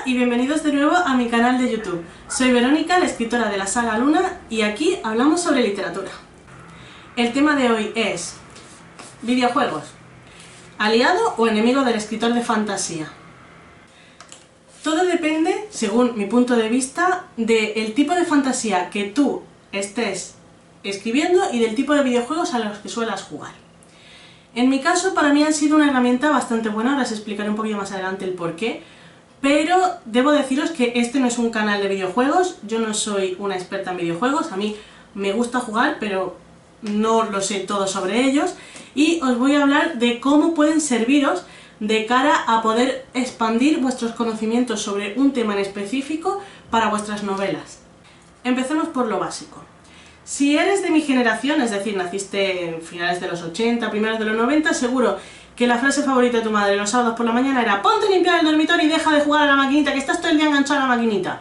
y bienvenidos de nuevo a mi canal de YouTube. Soy Verónica, la escritora de la saga Luna, y aquí hablamos sobre literatura. El tema de hoy es videojuegos, aliado o enemigo del escritor de fantasía. Todo depende, según mi punto de vista, del tipo de fantasía que tú estés escribiendo y del tipo de videojuegos a los que suelas jugar. En mi caso, para mí han sido una herramienta bastante buena, ahora os explicaré un poquito más adelante el porqué, pero debo deciros que este no es un canal de videojuegos, yo no soy una experta en videojuegos, a mí me gusta jugar, pero no lo sé todo sobre ellos, y os voy a hablar de cómo pueden serviros de cara a poder expandir vuestros conocimientos sobre un tema en específico para vuestras novelas. Empecemos por lo básico. Si eres de mi generación, es decir, naciste en finales de los 80, primeros de los 90, seguro que la frase favorita de tu madre los sábados por la mañana era «Ponte a limpiar el dormitorio y deja de jugar a la maquinita, que estás todo el día enganchado a la maquinita».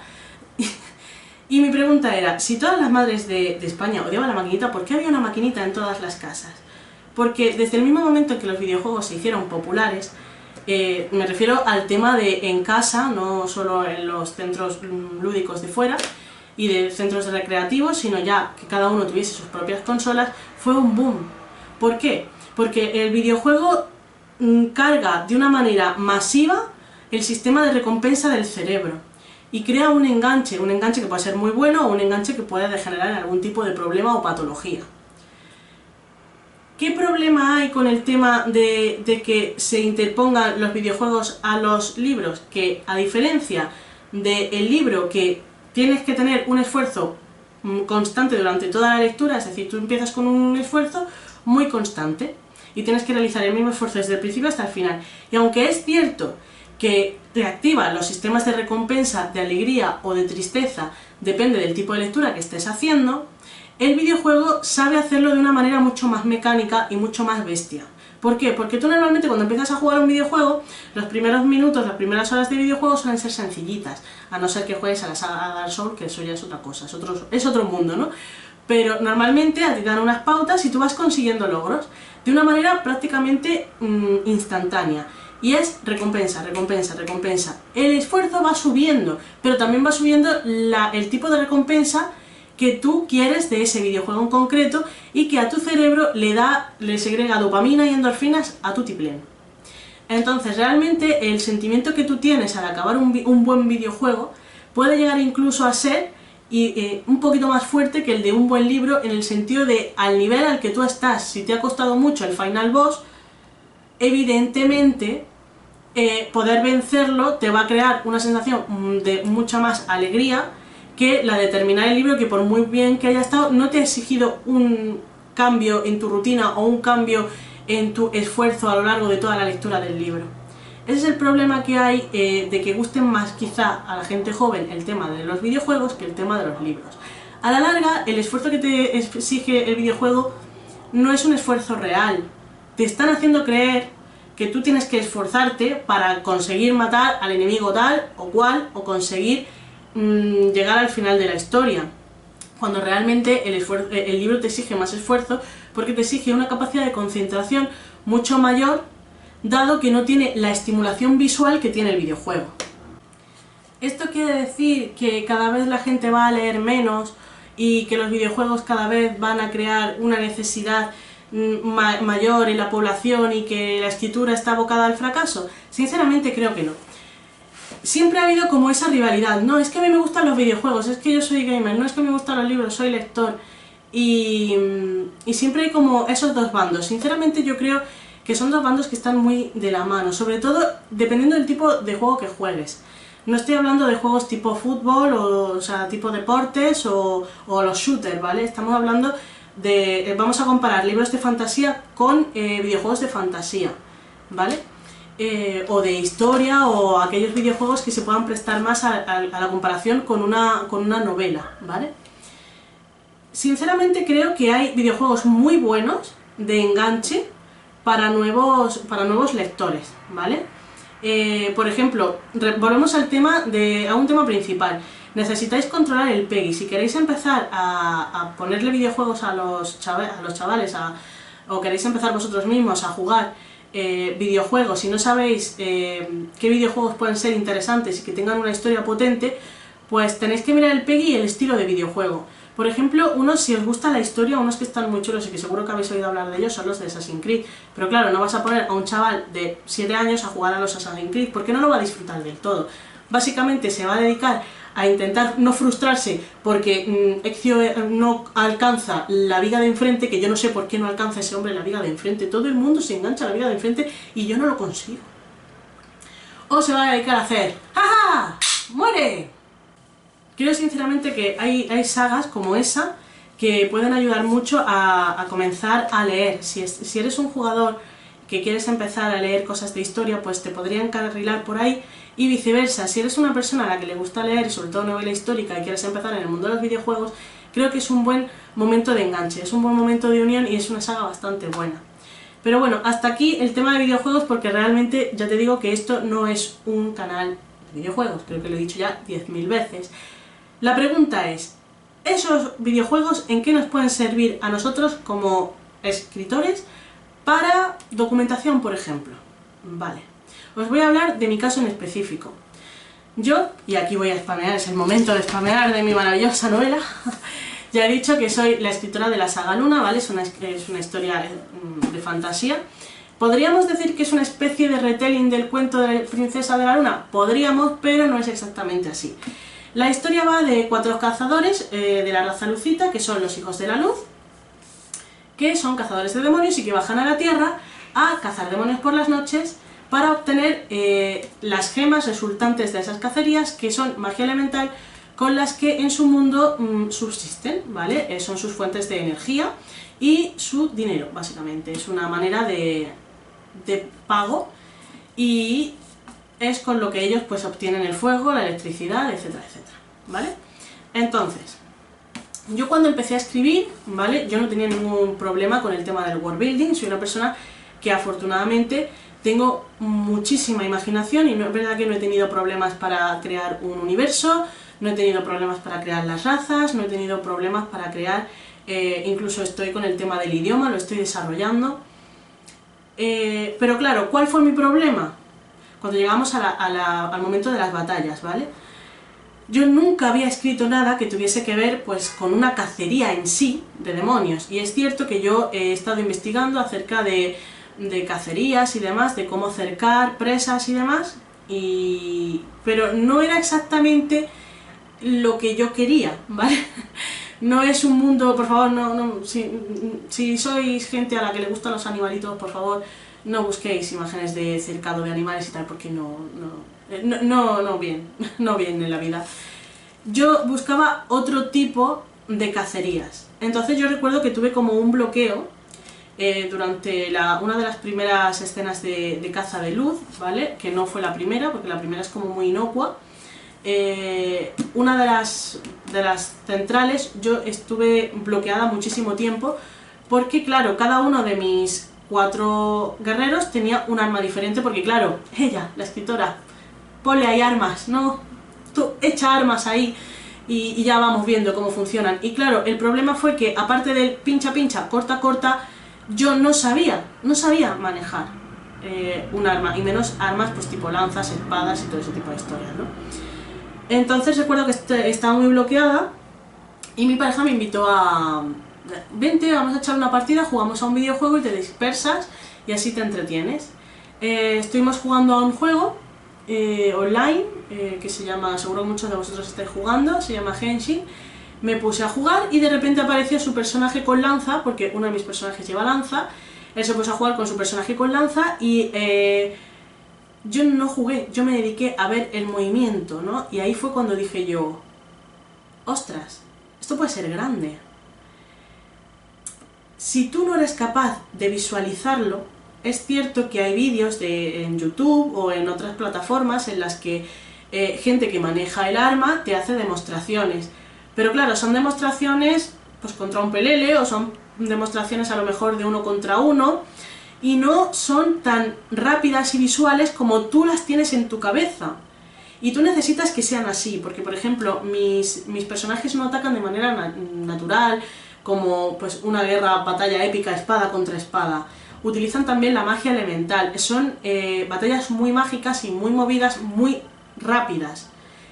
Y mi pregunta era, si todas las madres de España odiaban la maquinita, ¿por qué había una maquinita en todas las casas? Porque desde el mismo momento en que los videojuegos se hicieron populares, me refiero al tema de en casa, no solo en los centros lúdicos de fuera y de centros recreativos, sino ya que cada uno tuviese sus propias consolas, fue un boom. ¿Por qué? Porque el videojuego carga de una manera masiva el sistema de recompensa del cerebro y crea un enganche que puede ser muy bueno o un enganche que puede degenerar en algún tipo de problema o patología. ¿Qué problema hay con el tema de que se interpongan los videojuegos a los libros? Que a diferencia del libro, que tienes que tener un esfuerzo constante durante toda la lectura, es decir, tú empiezas con un esfuerzo muy constante y tienes que realizar el mismo esfuerzo desde el principio hasta el final. Y aunque es cierto que te activa los sistemas de recompensa, de alegría o de tristeza, depende del tipo de lectura que estés haciendo, el videojuego sabe hacerlo de una manera mucho más mecánica y mucho más bestia. ¿Por qué? Porque tú normalmente cuando empiezas a jugar un videojuego, los primeros minutos, las primeras horas de videojuego suelen ser sencillitas, a no ser que juegues a la saga Dark Souls, que eso ya es otra cosa, es otro mundo, ¿no? Pero normalmente a ti te dan unas pautas y tú vas consiguiendo logros de una manera prácticamente instantánea. Y es recompensa, recompensa, recompensa. El esfuerzo va subiendo, pero también va subiendo el tipo de recompensa que tú quieres de ese videojuego en concreto y que a tu cerebro le segrega dopamina y endorfinas a tutiplén. Entonces realmente el sentimiento que tú tienes al acabar un buen videojuego puede llegar incluso a ser un poquito más fuerte que el de un buen libro, en el sentido de al nivel al que tú estás. Si te ha costado mucho el final boss, evidentemente poder vencerlo te va a crear una sensación de mucha más alegría que la de terminar el libro, que por muy bien que haya estado, no te ha exigido un cambio en tu rutina o un cambio en tu esfuerzo a lo largo de toda la lectura del libro. Ese es el problema que hay, de que gusten más quizá a la gente joven el tema de los videojuegos que el tema de los libros. A la larga, el esfuerzo que te exige el videojuego no es un esfuerzo real. Te están haciendo creer que tú tienes que esforzarte para conseguir matar al enemigo tal o cual, o conseguir llegar al final de la historia, cuando realmente el libro te exige más esfuerzo, porque te exige una capacidad de concentración mucho mayor, dado que no tiene la estimulación visual que tiene el videojuego. ¿Esto quiere decir que cada vez la gente va a leer menos y que los videojuegos cada vez van a crear una necesidad mayor en la población y que la escritura está abocada al fracaso? Sinceramente creo que no. Siempre ha habido como esa rivalidad, no, es que a mí me gustan los videojuegos, es que yo soy gamer, no es que me gustan los libros, soy lector, y siempre hay como esos dos bandos. Sinceramente yo creo que son dos bandos que están muy de la mano, sobre todo dependiendo del tipo de juego que juegues. No estoy hablando de juegos tipo fútbol, o sea, tipo deportes o los shooters, ¿vale? Estamos hablando de, vamos a comparar libros de fantasía con videojuegos de fantasía, ¿vale? O de historia, o aquellos videojuegos que se puedan prestar más a la comparación con una novela, ¿vale? Sinceramente creo que hay videojuegos muy buenos de enganche para nuevos lectores, ¿vale? Por ejemplo, volvemos a un tema principal. Necesitáis controlar el PEGI. Si queréis empezar a ponerle videojuegos a los chavales, o queréis empezar vosotros mismos a jugar videojuegos, si no sabéis qué videojuegos pueden ser interesantes y que tengan una historia potente, pues tenéis que mirar el PEGI y el estilo de videojuego. Por ejemplo, unos, si os gusta la historia, unos que están muy chulos y que seguro que habéis oído hablar de ellos, son los de Assassin's Creed. Pero claro, no vas a poner a un chaval de 7 años a jugar a los Assassin's Creed porque no lo va a disfrutar del todo. Básicamente se va a dedicar a intentar no frustrarse porque Ezio no alcanza la viga de enfrente, que yo no sé por qué no alcanza ese hombre la viga de enfrente. Todo el mundo se engancha a la viga de enfrente y yo no lo consigo. O se va a dedicar a hacer ¡ja, ja! ¡Muere! Creo sinceramente que hay sagas como esa que pueden ayudar mucho a comenzar a leer. Si eres un jugador que quieres empezar a leer cosas de historia, pues te podría encarrilar por ahí, y viceversa. Si eres una persona a la que le gusta leer, y sobre todo novela histórica, y quieres empezar en el mundo de los videojuegos, creo que es un buen momento de enganche, es un buen momento de unión y es una saga bastante buena. Pero bueno, hasta aquí el tema de videojuegos, porque realmente ya te digo que esto no es un canal de videojuegos, creo que lo he dicho ya 10.000 veces. La pregunta es, ¿esos videojuegos en qué nos pueden servir a nosotros como escritores para documentación, por ejemplo? Vale, os voy a hablar de mi caso en específico. Yo, y aquí voy a spamear, es el momento de spamear de mi maravillosa novela, ya he dicho que soy la escritora de la saga Luna, ¿vale? Es una historia de fantasía. ¿Podríamos decir que es una especie de retelling del cuento de la princesa de la luna? Podríamos, pero no es exactamente así. La historia va de 4 cazadores de la raza lucita, que son los hijos de la luz, que son cazadores de demonios y que bajan a la tierra a cazar demonios por las noches para obtener las gemas resultantes de esas cacerías, que son magia elemental con las que en su mundo subsisten, ¿vale? Son sus fuentes de energía y su dinero, básicamente. Es una manera de pago y es con lo que ellos pues obtienen el fuego, la electricidad, etcétera, etcétera, ¿vale? Entonces, yo cuando empecé a escribir, ¿vale? Yo no tenía ningún problema con el tema del world building, soy una persona que afortunadamente tengo muchísima imaginación y no es verdad que no he tenido problemas para crear un universo, no he tenido problemas para crear las razas, no he tenido problemas para crear, incluso estoy con el tema del idioma, lo estoy desarrollando. Pero claro, ¿cuál fue mi problema? Cuando llegamos al momento de las batallas, ¿vale? Yo nunca había escrito nada que tuviese que ver pues con una cacería en sí de demonios, y es cierto que yo he estado investigando acerca de cacerías y demás, de cómo cercar presas y demás, pero no era exactamente lo que yo quería, ¿vale? No es un mundo, por favor, si sois gente a la que le gustan los animalitos, por favor, no busquéis imágenes de cercado de animales y tal, porque no bien en la vida. Yo buscaba otro tipo de cacerías. Entonces yo recuerdo que tuve como un bloqueo durante una de las primeras escenas de caza de luz, ¿vale? Que no fue la primera, porque la primera es como muy inocua. Una de las centrales yo estuve bloqueada muchísimo tiempo, porque claro, cada uno de mis 4 guerreros tenía un arma diferente, porque claro, ella, la escritora, ponle ahí armas, no, tú echa armas ahí y ya vamos viendo cómo funcionan. Y claro, el problema fue que aparte del pincha pincha, corta corta, yo no sabía manejar un arma, y menos armas pues tipo lanzas, espadas y todo ese tipo de historias, ¿no? Entonces recuerdo que estaba muy bloqueada y mi pareja me invitó a... Vente, vamos a echar una partida, jugamos a un videojuego y te dispersas y así te entretienes. Estuvimos jugando a un juego online que se llama, seguro que muchos de vosotros estáis jugando, se llama Genshin. Me puse a jugar y de repente apareció su personaje con lanza, porque uno de mis personajes lleva lanza. Él se puso a jugar con su personaje con lanza y yo no jugué, yo me dediqué a ver el movimiento, ¿no? Y ahí fue cuando dije yo, ostras, esto puede ser grande. Si tú no eres capaz de visualizarlo, es cierto que hay vídeos en YouTube o en otras plataformas en las que gente que maneja el arma te hace demostraciones. Pero claro, son demostraciones pues contra un pelele, o son demostraciones a lo mejor de 1 contra 1, y no son tan rápidas y visuales como tú las tienes en tu cabeza. Y tú necesitas que sean así, porque por ejemplo, mis personajes no atacan de manera natural, como pues una batalla épica espada contra espada. utilizan también la magia elemental. Son batallas muy mágicas y muy movidas, muy rápidas.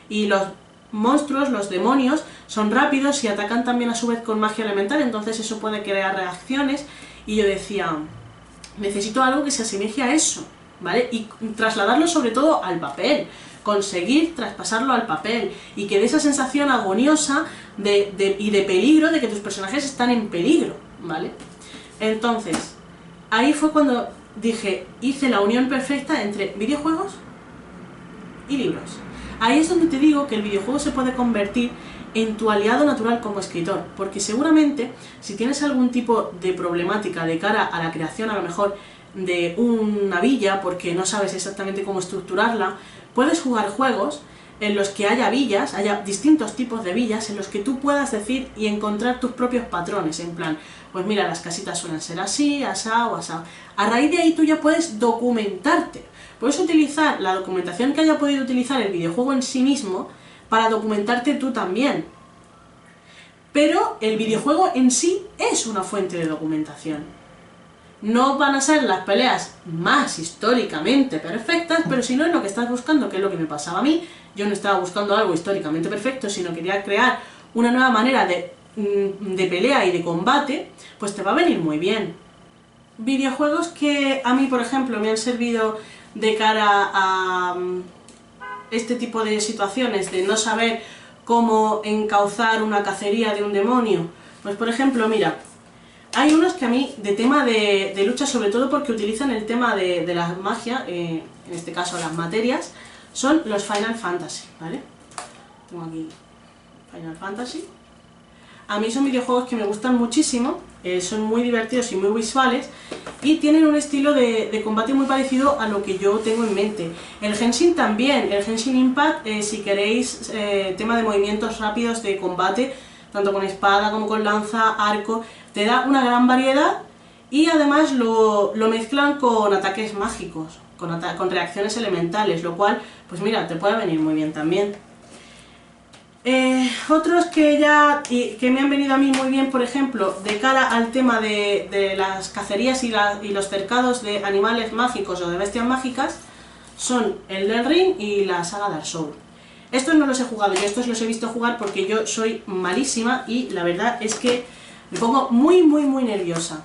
Y los monstruos, los demonios, son rápidos y atacan también a su vez con magia elemental, entonces eso puede crear reacciones. Y yo decía, necesito algo que se asemeje a eso, ¿vale? Y trasladarlo sobre todo al papel, conseguir traspasarlo al papel y que dé esa sensación agoniosa y de peligro, de que tus personajes están en peligro, ¿vale? Entonces, ahí fue cuando dije, hice la unión perfecta entre videojuegos y libros. Ahí es donde te digo que el videojuego se puede convertir en tu aliado natural como escritor, porque seguramente si tienes algún tipo de problemática de cara a la creación, a lo mejor de una villa, porque no sabes exactamente cómo estructurarla, puedes jugar juegos en los que haya villas, haya distintos tipos de villas, en los que tú puedas decir y encontrar tus propios patrones, en plan, pues mira, las casitas suelen ser así, asá o asá. A raíz de ahí tú ya puedes documentarte. Puedes utilizar la documentación que haya podido utilizar el videojuego en sí mismo para documentarte tú también. Pero el videojuego en sí es una fuente de documentación. No van a ser las peleas más históricamente perfectas, pero si no es lo que estás buscando, que es lo que me pasaba a mí, yo no estaba buscando algo históricamente perfecto, sino quería crear una nueva manera de pelea y de combate, pues te va a venir muy bien. Videojuegos que a mí, por ejemplo, me han servido de cara a este tipo de situaciones, de no saber cómo encauzar una cacería de un demonio. Pues por ejemplo, mira, hay unos que a mí, de tema de lucha, sobre todo porque utilizan el tema de la magia, en este caso las materias, son los Final Fantasy, ¿vale? Tengo aquí Final Fantasy. A mí son videojuegos que me gustan muchísimo, son muy divertidos y muy visuales, y tienen un estilo de combate muy parecido a lo que yo tengo en mente. El Genshin también, el Genshin Impact, si queréis tema de movimientos rápidos de combate, tanto con espada como con lanza, arco, te da una gran variedad y además lo mezclan con ataques mágicos, con reacciones elementales, lo cual, pues mira, te puede venir muy bien también. Otros que me han venido a mí muy bien, por ejemplo, de cara al tema de las cacerías y los cercados de animales mágicos o de bestias mágicas, son el del Ring y la saga Dark Souls. Estos no los he jugado, yo estos los he visto jugar porque yo soy malísima y la verdad es que me pongo muy nerviosa.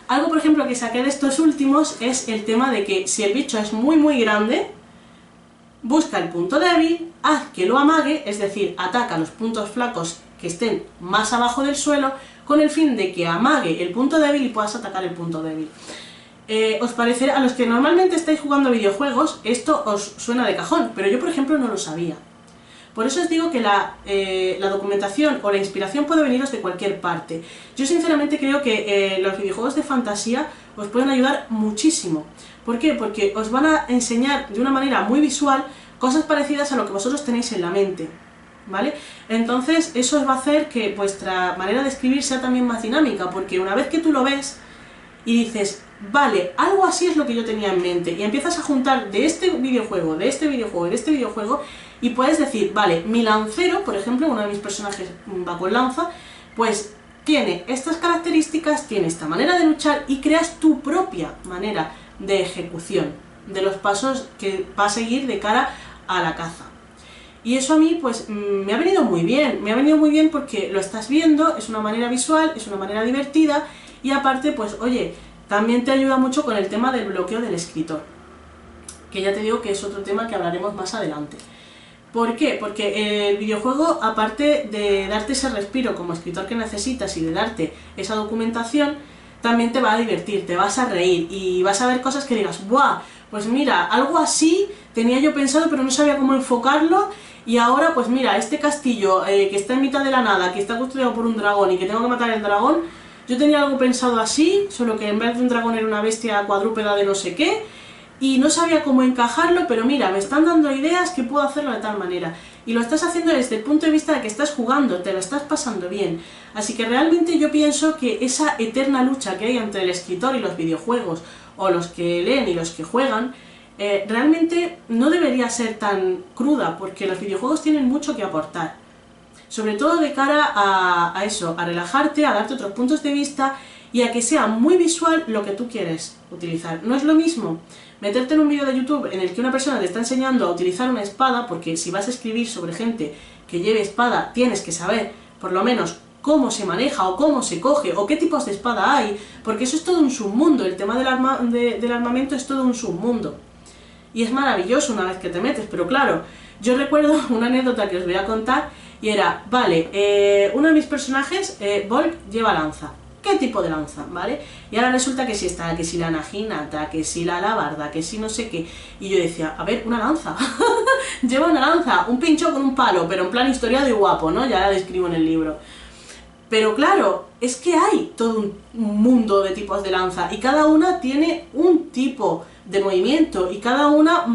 Algo, por ejemplo, que saqué de estos últimos es el tema de que si el bicho es muy grande, busca el punto débil, haz que lo amague, es decir, ataca los puntos flacos que estén más abajo del suelo, con el fin de que amague el punto débil y puedas atacar el punto débil. Os parecerá, a los que normalmente estáis jugando videojuegos, esto os suena de cajón, pero yo por ejemplo no lo sabía. Por eso os digo que la documentación o la inspiración puede veniros de cualquier parte. Yo sinceramente creo que los videojuegos de fantasía os pueden ayudar muchísimo. ¿Por qué? Porque os van a enseñar de una manera muy visual cosas parecidas a lo que vosotros tenéis en la mente, ¿vale? Entonces eso os va a hacer que vuestra manera de escribir sea también más dinámica, porque una vez que tú lo ves y dices, vale, algo así es lo que yo tenía en mente, y empiezas a juntar de este videojuego, de este videojuego y de este videojuego, y puedes decir, vale, mi lancero, por ejemplo, uno de mis personajes va con lanza, pues tiene estas características, tiene esta manera de luchar, y creas tu propia manera de ejecución, de los pasos que va a seguir de cara a la caza. Y eso a mí, pues, me ha venido muy bien porque lo estás viendo, es una manera visual, es una manera divertida, y aparte, pues, oye, también te ayuda mucho con el tema del bloqueo del escritor, que ya te digo que es otro tema que hablaremos más adelante. ¿Por qué? Porque el videojuego, aparte de darte ese respiro como escritor que necesitas y de darte esa documentación, también te va a divertir, te vas a reír y vas a ver cosas que digas, ¡buah! Pues mira, algo así tenía yo pensado pero no sabía cómo enfocarlo, y ahora pues mira, este castillo que está en mitad de la nada, que está construido por un dragón y que tengo que matar al dragón, yo tenía algo pensado así, solo que en vez de un dragón era una bestia cuadrúpeda de no sé qué, y no sabía cómo encajarlo, pero mira, me están dando ideas que puedo hacerlo de tal manera. Y lo estás haciendo desde el punto de vista de que estás jugando, te lo estás pasando bien. Así que realmente yo pienso que esa eterna lucha que hay entre el escritor y los videojuegos, o los que leen y los que juegan, realmente no debería ser tan cruda, porque los videojuegos tienen mucho que aportar. Sobre todo de cara a eso, a relajarte, a darte otros puntos de vista y a que sea muy visual lo que tú quieres utilizar. No es lo mismo meterte en un vídeo de YouTube en el que una persona te está enseñando a utilizar una espada, porque si vas a escribir sobre gente que lleve espada, tienes que saber, por lo menos, cómo se maneja, o cómo se coge, o qué tipos de espada hay, porque eso es todo un submundo, el tema del armamento es todo un submundo. Y es maravilloso una vez que te metes, pero claro, yo recuerdo una anécdota que os voy a contar, y era, vale, uno de mis personajes, Volk, lleva lanza. ¿Qué tipo de lanza? ¿Vale? Y ahora resulta que si está, que si la naginata, que si la alabarda, que si no sé qué. Y yo decía, a ver, una lanza. Lleva una lanza, un pincho con un palo, pero en plan historiado y guapo, ¿no? Ya la describo en el libro. Pero claro, es que hay todo un mundo de tipos de lanza y cada una tiene un tipo de movimiento y cada una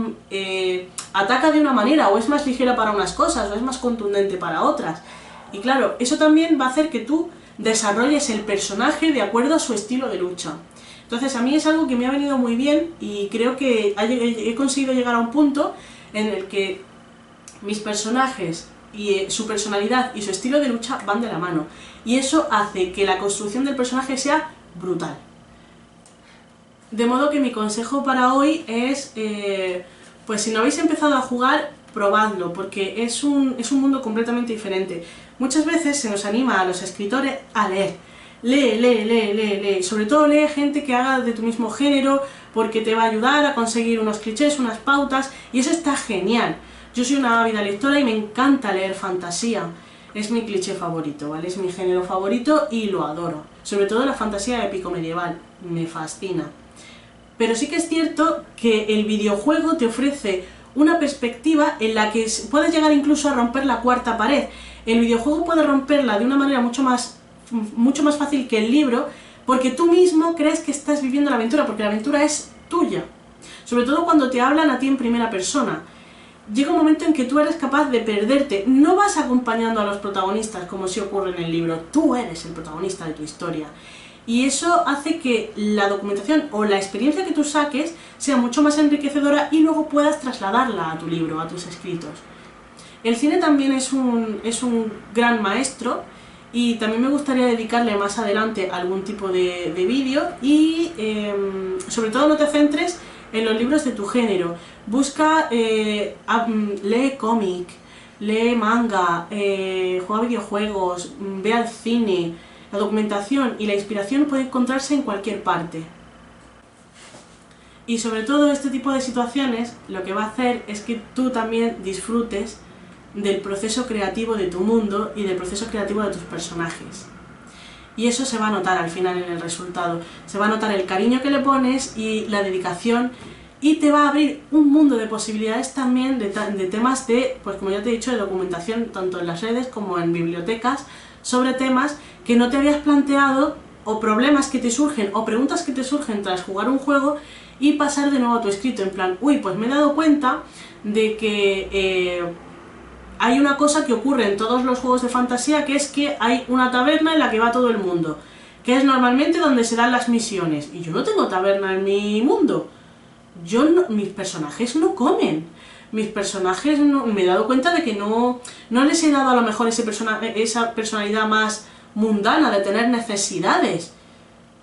ataca de una manera, o es más ligera para unas cosas, o es más contundente para otras. Y claro, eso también va a hacer que tú desarrolles el personaje de acuerdo a su estilo de lucha. Entonces a mí es algo que me ha venido muy bien y creo que he conseguido llegar a un punto en el que mis personajes y su personalidad y su estilo de lucha van de la mano. Y eso hace que la construcción del personaje sea brutal. De modo que mi consejo para hoy es, pues si no habéis empezado a jugar, probadlo, porque es un mundo completamente diferente. Muchas veces se nos anima a los escritores a leer. Lee. Sobre todo lee gente que haga de tu mismo género, porque te va a ayudar a conseguir unos clichés, unas pautas, y eso está genial. Yo soy una ávida lectora y me encanta leer fantasía. Es mi cliché favorito, ¿vale? Es mi género favorito y lo adoro. Sobre todo la fantasía épico-medieval, me fascina. Pero sí que es cierto que el videojuego te ofrece una perspectiva en la que puedes llegar incluso a romper la cuarta pared. El videojuego puede romperla de una manera mucho más fácil que el libro, porque tú mismo crees que estás viviendo la aventura, porque la aventura es tuya. Sobre todo cuando te hablan a ti en primera persona. Llega un momento en que tú eres capaz de perderte. No vas acompañando a los protagonistas como si ocurre en el libro, tú eres el protagonista de tu historia. Y eso hace que la documentación o la experiencia que tú saques sea mucho más enriquecedora y luego puedas trasladarla a tu libro, a tus escritos. El cine también es un gran maestro y también me gustaría dedicarle más adelante algún tipo de vídeo y sobre todo no te centres en los libros de tu género. Busca, lee cómic, lee manga, juega videojuegos, ve al cine. La documentación y la inspiración puede encontrarse en cualquier parte. Y sobre todo este tipo de situaciones lo que va a hacer es que tú también disfrutes del proceso creativo de tu mundo y del proceso creativo de tus personajes. Y eso se va a notar al final en el resultado. Se va a notar el cariño que le pones y la dedicación, y te va a abrir un mundo de posibilidades también de temas de, pues como ya te he dicho, de documentación tanto en las redes como en bibliotecas, sobre temas que no te habías planteado, o problemas que te surgen, o preguntas que te surgen tras jugar un juego, y pasar de nuevo a tu escrito, en plan, uy, pues me he dado cuenta de que hay una cosa que ocurre en todos los juegos de fantasía, que es que hay una taberna en la que va todo el mundo, que es normalmente donde se dan las misiones, y yo no tengo taberna en mi mundo. Mis personajes no comen. Mis personajes me he dado cuenta de que no les he dado a lo mejor esa personalidad más mundana de tener necesidades.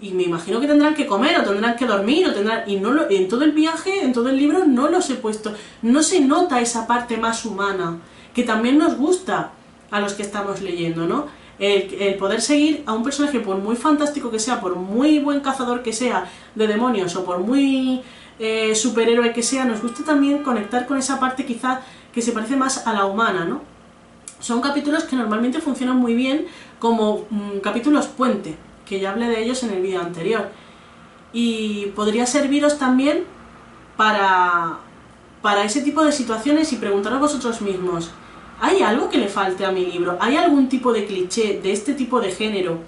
Y me imagino que tendrán que comer, o tendrán que dormir, en todo el viaje, en todo el libro, no los he puesto. No se nota esa parte más humana, que también nos gusta a los que estamos leyendo, ¿no? El poder seguir a un personaje, por muy fantástico que sea, por muy buen cazador que sea de demonios, o por muy superhéroe que sea, nos gusta también conectar con esa parte quizá que se parece más a la humana, ¿no? Son capítulos que normalmente funcionan muy bien como capítulos puente, que ya hablé de ellos en el vídeo anterior. Y podría serviros también para ese tipo de situaciones y preguntaros vosotros mismos, ¿hay algo que le falte a mi libro? ¿Hay algún tipo de cliché de este tipo de género?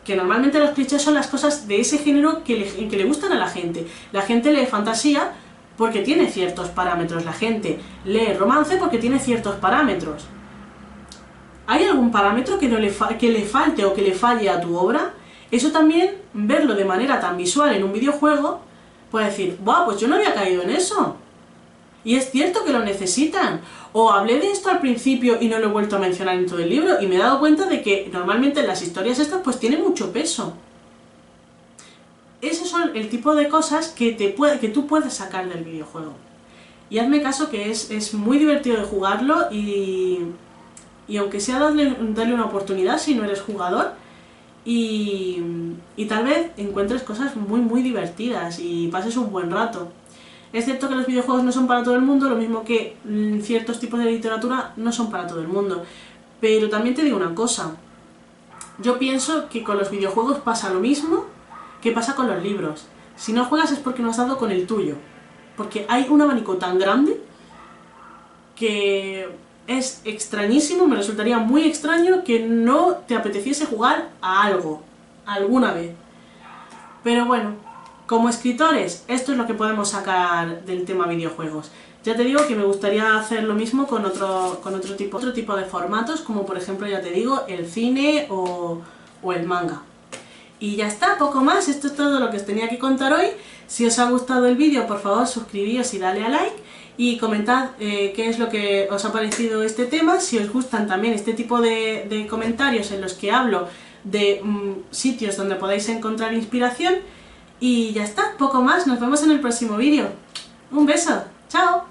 Que normalmente los clichés son las cosas de ese género que le gustan a la gente. La gente lee fantasía porque tiene ciertos parámetros, la gente lee romance porque tiene ciertos parámetros. ¿Hay algún parámetro que le falte o que le falle a tu obra? Eso también, verlo de manera tan visual en un videojuego, puede decir, ¡buah, pues yo no había caído en eso! Y es cierto que lo necesitan. O hablé de esto al principio y no lo he vuelto a mencionar en todo el libro, y me he dado cuenta de que normalmente las historias estas pues tienen mucho peso. esos son el tipo de cosas que tú puedes sacar del videojuego. Y hazme caso que es muy divertido de jugarlo y aunque sea darle una oportunidad si no eres jugador, y tal vez encuentres cosas muy divertidas y pases un buen rato. Es cierto que los videojuegos no son para todo el mundo, lo mismo que ciertos tipos de literatura no son para todo el mundo. Pero también te digo una cosa, yo pienso que con los videojuegos pasa lo mismo que pasa con los libros. Si no juegas es porque no has dado con el tuyo. Porque hay un abanico tan grande que es extrañísimo, me resultaría muy extraño que no te apeteciese jugar a algo, alguna vez. Pero bueno, como escritores, esto es lo que podemos sacar del tema videojuegos. Ya te digo que me gustaría hacer lo mismo con otro tipo de formatos, como por ejemplo, ya te digo, el cine o el manga. Y ya está, poco más, esto es todo lo que os tenía que contar hoy. Si os ha gustado el vídeo, por favor suscribíos y dale a like y comentad qué es lo que os ha parecido este tema, si os gustan también este tipo de comentarios en los que hablo de sitios donde podáis encontrar inspiración. Y ya está, poco más, nos vemos en el próximo vídeo. Un beso, chao.